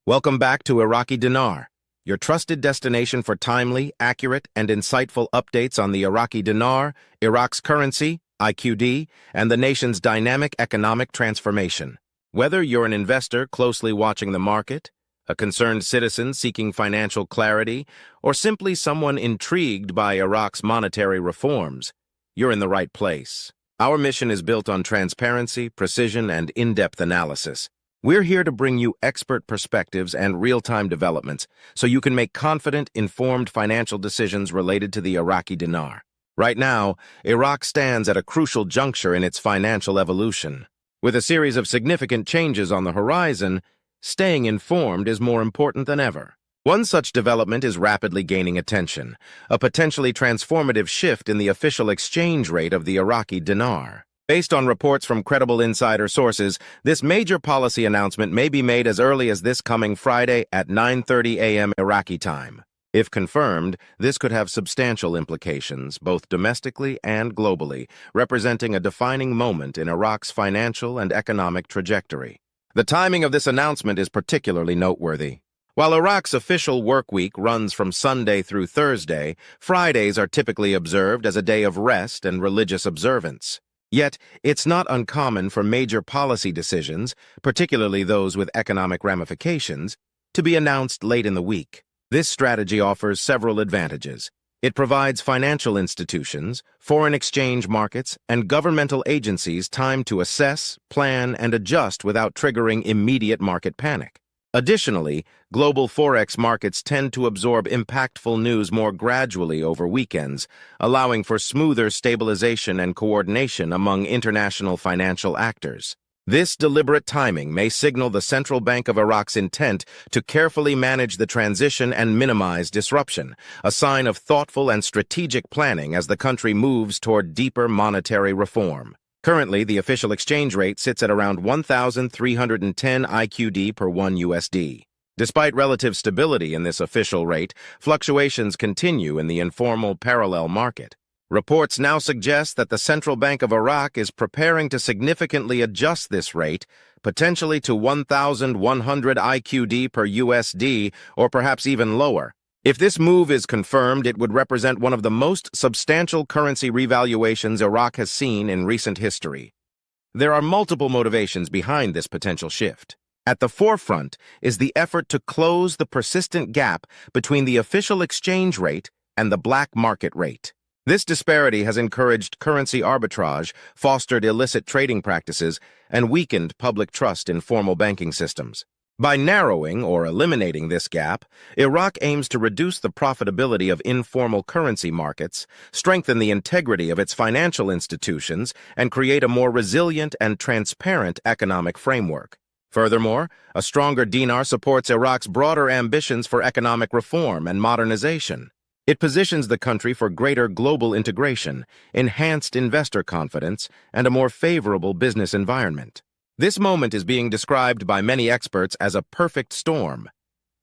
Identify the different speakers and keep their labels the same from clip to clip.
Speaker 1: Welcome back to Iraqi Dinar, your trusted destination for timely, accurate, and insightful updates on the Iraqi dinar, Iraq's currency, IQD, and the nation's dynamic economic transformation. Whether you're an investor closely watching the market, a concerned citizen seeking financial clarity, or simply someone intrigued by Iraq's monetary reforms, you're in the right place. Our mission is built on transparency, precision, and in-depth analysis. We're here to bring you expert perspectives and real-time developments so you can make confident, informed financial decisions related to the Iraqi dinar. Right now, Iraq stands at a crucial juncture in its financial evolution. With a series of significant changes on the horizon, staying informed is more important than ever. One such development is rapidly gaining attention, a potentially transformative shift in the official exchange rate of the Iraqi dinar. Based on reports from credible insider sources, this major policy announcement may be made as early as this coming Friday at 9:30 AM Iraqi Time. If confirmed, this could have substantial implications, both domestically and globally, representing a defining moment in Iraq's financial and economic trajectory. The timing of this announcement is particularly noteworthy. While Iraq's official work week runs from Sunday through Thursday, Fridays are typically observed as a day of rest and religious observance. Yet, it's not uncommon for major policy decisions, particularly those with economic ramifications, to be announced late in the week. This strategy offers several advantages. It provides financial institutions, foreign exchange markets, and governmental agencies time to assess, plan, and adjust without triggering immediate market panic. Additionally, global Forex markets tend to absorb impactful news more gradually over weekends, allowing for smoother stabilization and coordination among international financial actors. This deliberate timing may signal the Central Bank of Iraq's intent to carefully manage the transition and minimize disruption, a sign of thoughtful and strategic planning as the country moves toward deeper monetary reform. Currently, the official exchange rate sits at around 1,310 IQD per $1. Despite relative stability in this official rate, fluctuations continue in the informal parallel market. Reports now suggest that the Central Bank of Iraq is preparing to significantly adjust this rate, potentially to 1,100 IQD per USD, or perhaps even lower. If this move is confirmed, it would represent one of the most substantial currency revaluations Iraq has seen in recent history. There are multiple motivations behind this potential shift. At the forefront is the effort to close the persistent gap between the official exchange rate and the black market rate. This disparity has encouraged currency arbitrage, fostered illicit trading practices, and weakened public trust in formal banking systems. By narrowing or eliminating this gap, Iraq aims to reduce the profitability of informal currency markets, strengthen the integrity of its financial institutions, and create a more resilient and transparent economic framework. Furthermore, a stronger dinar supports Iraq's broader ambitions for economic reform and modernization. It positions the country for greater global integration, enhanced investor confidence, and a more favorable business environment. This moment is being described by many experts as a perfect storm,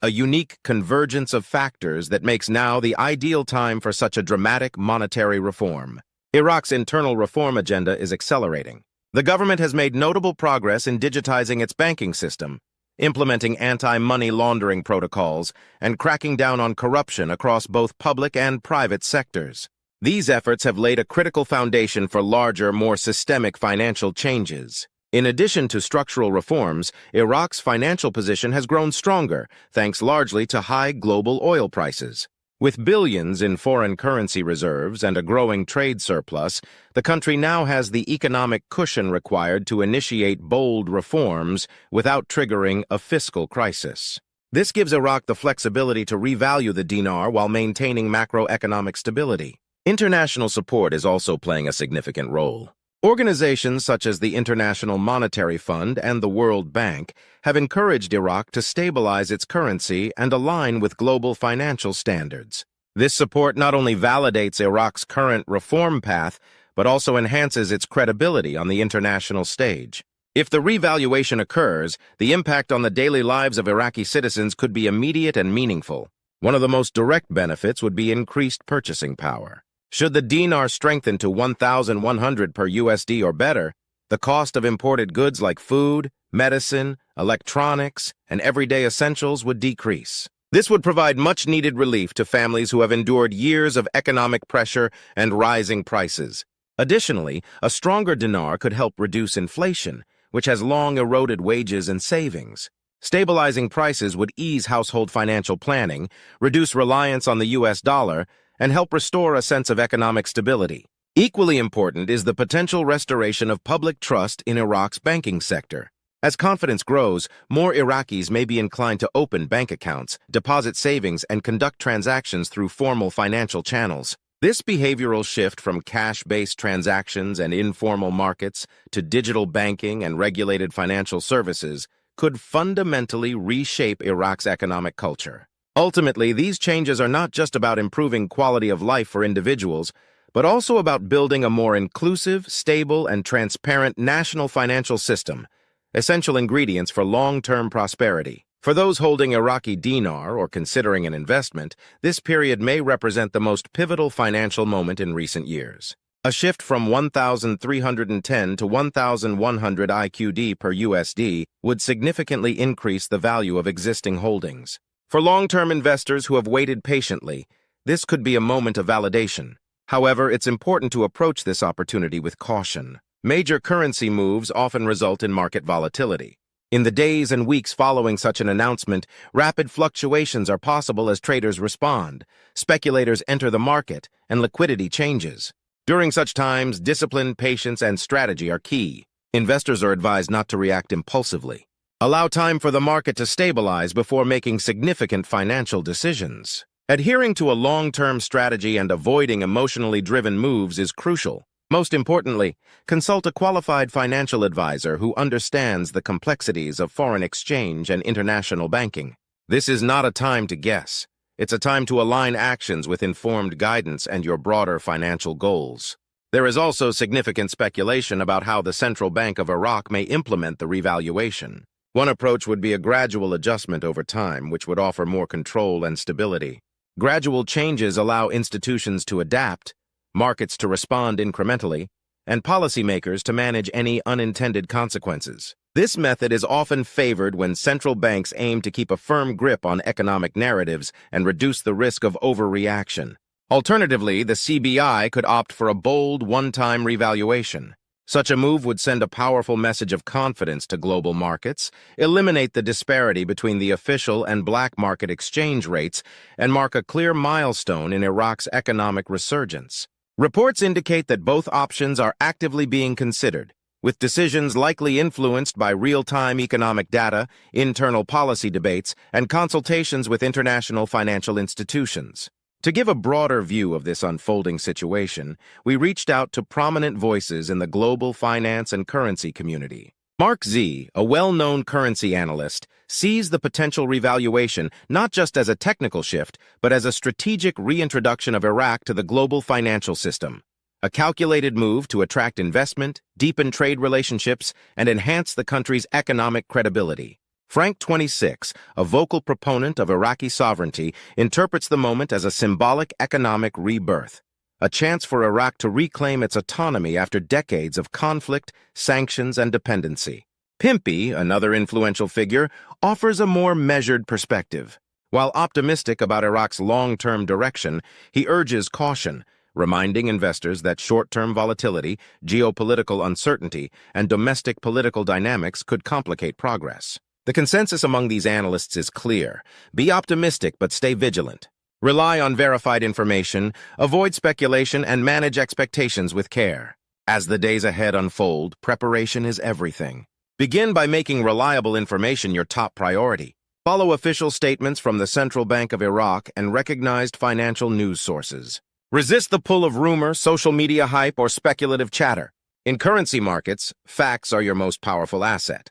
Speaker 1: a unique convergence of factors that makes now the ideal time for such a dramatic monetary reform. Iraq's internal reform agenda is accelerating. The government has made notable progress in digitizing its banking system, implementing anti-money laundering protocols, and cracking down on corruption across both public and private sectors. These efforts have laid a critical foundation for larger, more systemic financial changes. In addition to structural reforms, Iraq's financial position has grown stronger, thanks largely to high global oil prices. With billions in foreign currency reserves and a growing trade surplus, the country now has the economic cushion required to initiate bold reforms without triggering a fiscal crisis. This gives Iraq the flexibility to revalue the dinar while maintaining macroeconomic stability. International support is also playing a significant role. Organizations such as the International Monetary Fund and the World Bank have encouraged Iraq to stabilize its currency and align with global financial standards. This support not only validates Iraq's current reform path, but also enhances its credibility on the international stage. If the revaluation occurs, the impact on the daily lives of Iraqi citizens could be immediate and meaningful. One of the most direct benefits would be increased purchasing power. Should the dinar strengthen to 1,100 per USD or better, The cost of imported goods like food, medicine, electronics, and everyday essentials would decrease. This would provide much-needed relief to families who have endured years of economic pressure and rising prices. Additionally, a stronger dinar could help reduce inflation, which has long eroded wages and savings. Stabilizing prices would ease household financial planning, reduce reliance on the U.S. dollar, and help restore a sense of economic stability. Equally important is the potential restoration of public trust in Iraq's banking sector. As confidence grows, more Iraqis may be inclined to open bank accounts, deposit savings, and conduct transactions through formal financial channels. This behavioral shift from cash-based transactions and informal markets to digital banking and regulated financial services could fundamentally reshape Iraq's economic culture. Ultimately, these changes are not just about improving quality of life for individuals, but also about building a more inclusive, stable, and transparent national financial system, essential ingredients for long-term prosperity. For those holding Iraqi dinar or considering an investment, this period may represent the most pivotal financial moment in recent years. A shift from 1,310 to 1,100 IQD per USD would significantly increase the value of existing holdings. For long-term investors who have waited patiently, this could be a moment of validation. However, it's important to approach this opportunity with caution. Major currency moves often result in market volatility. In the days and weeks following such an announcement, rapid fluctuations are possible as traders respond, speculators enter the market, and liquidity changes. During such times, discipline, patience, and strategy are key. Investors are advised not to react impulsively. Allow time for the market to stabilize before making significant financial decisions. Adhering to a long-term strategy and avoiding emotionally driven moves is crucial. Most importantly, consult a qualified financial advisor who understands the complexities of foreign exchange and international banking. This is not a time to guess. It's a time to align actions with informed guidance and your broader financial goals. There is also significant speculation about how the Central Bank of Iraq may implement the revaluation. One approach would be a gradual adjustment over time, which would offer more control and stability. Gradual changes allow institutions to adapt, markets to respond incrementally, and policymakers to manage any unintended consequences. This method is often favored when central banks aim to keep a firm grip on economic narratives and reduce the risk of overreaction. Alternatively, the CBI could opt for a bold, one-time revaluation. Such a move would send a powerful message of confidence to global markets, eliminate the disparity between the official and black market exchange rates, and mark a clear milestone in Iraq's economic resurgence. Reports indicate that both options are actively being considered, with decisions likely influenced by real-time economic data, internal policy debates, and consultations with international financial institutions. To give a broader view of this unfolding situation, we reached out to prominent voices in the global finance and currency community. Mark Z, a well-known currency analyst, sees the potential revaluation not just as a technical shift, but as a strategic reintroduction of Iraq to the global financial system. A calculated move to attract investment, deepen trade relationships, and enhance the country's economic credibility. Frank 26, a vocal proponent of Iraqi sovereignty, interprets the moment as a symbolic economic rebirth, a chance for Iraq to reclaim its autonomy after decades of conflict, sanctions, and dependency. Pimpy, another influential figure, offers a more measured perspective. While optimistic about Iraq's long-term direction, he urges caution, reminding investors that short-term volatility, geopolitical uncertainty, and domestic political dynamics could complicate progress. The consensus among these analysts is clear. Be optimistic, but stay vigilant. Rely on verified information, avoid speculation, and manage expectations with care. As the days ahead unfold, preparation is everything. Begin by making reliable information your top priority. Follow official statements from the Central Bank of Iraq and recognized financial news sources. Resist the pull of rumor, social media hype, or speculative chatter. In currency markets, facts are your most powerful asset.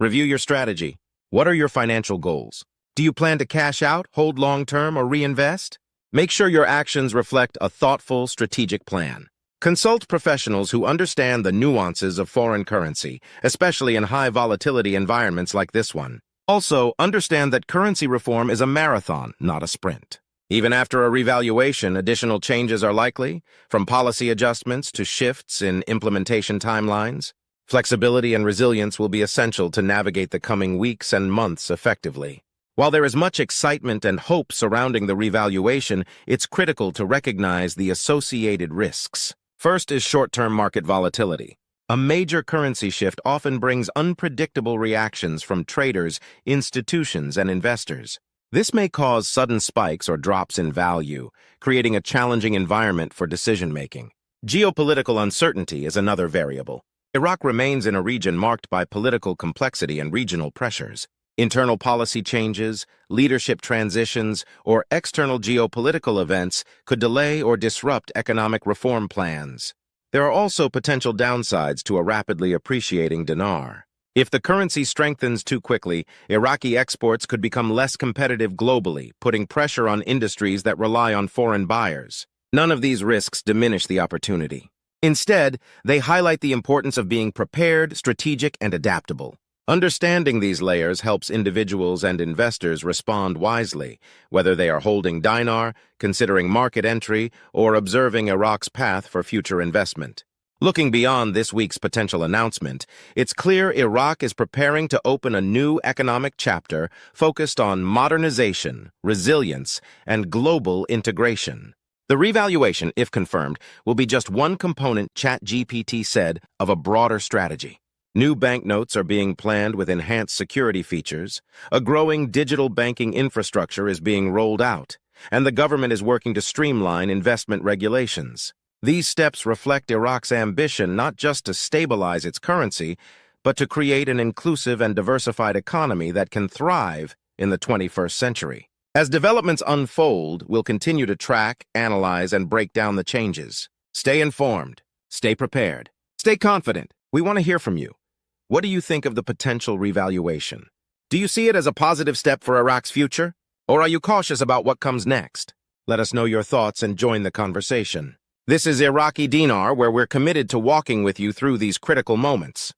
Speaker 1: Review your strategy. What are your financial goals? Do you plan to cash out, hold long-term, or reinvest? Make sure your actions reflect a thoughtful, strategic plan. Consult professionals who understand the nuances of foreign currency, especially in high-volatility environments like this one. Also, understand that currency reform is a marathon, not a sprint. Even after a revaluation, additional changes are likely, from policy adjustments to shifts in implementation timelines. Flexibility and resilience will be essential to navigate the coming weeks and months effectively. While there is much excitement and hope surrounding the revaluation, it's critical to recognize the associated risks. First is short-term market volatility. A major currency shift often brings unpredictable reactions from traders, institutions, and investors. This may cause sudden spikes or drops in value, creating a challenging environment for decision-making. Geopolitical uncertainty is another variable. Iraq remains in a region marked by political complexity and regional pressures. Internal policy changes, leadership transitions, or external geopolitical events could delay or disrupt economic reform plans. There are also potential downsides to a rapidly appreciating dinar. If the currency strengthens too quickly, Iraqi exports could become less competitive globally, putting pressure on industries that rely on foreign buyers. None of these risks diminish the opportunity. Instead, they highlight the importance of being prepared, strategic, and adaptable. Understanding these layers helps individuals and investors respond wisely, whether they are holding dinar, considering market entry, or observing Iraq's path for future investment. Looking beyond this week's potential announcement, it's clear Iraq is preparing to open a new economic chapter focused on modernization, resilience, and global integration. The revaluation, if confirmed, will be just one component, ChatGPT said, of a broader strategy. New banknotes are being planned with enhanced security features, a growing digital banking infrastructure is being rolled out, and the government is working to streamline investment regulations. These steps reflect Iraq's ambition not just to stabilize its currency, but to create an inclusive and diversified economy that can thrive in the 21st century. As developments unfold, we'll continue to track, analyze, and break down the changes. Stay informed, stay prepared, stay confident. We want to hear from you. What do you think of the potential revaluation? Do you see it as a positive step for Iraq's future? Or are you cautious about what comes next? Let us know your thoughts and join the conversation. This is Iraqi Dinar, where we're committed to walking with you through these critical moments.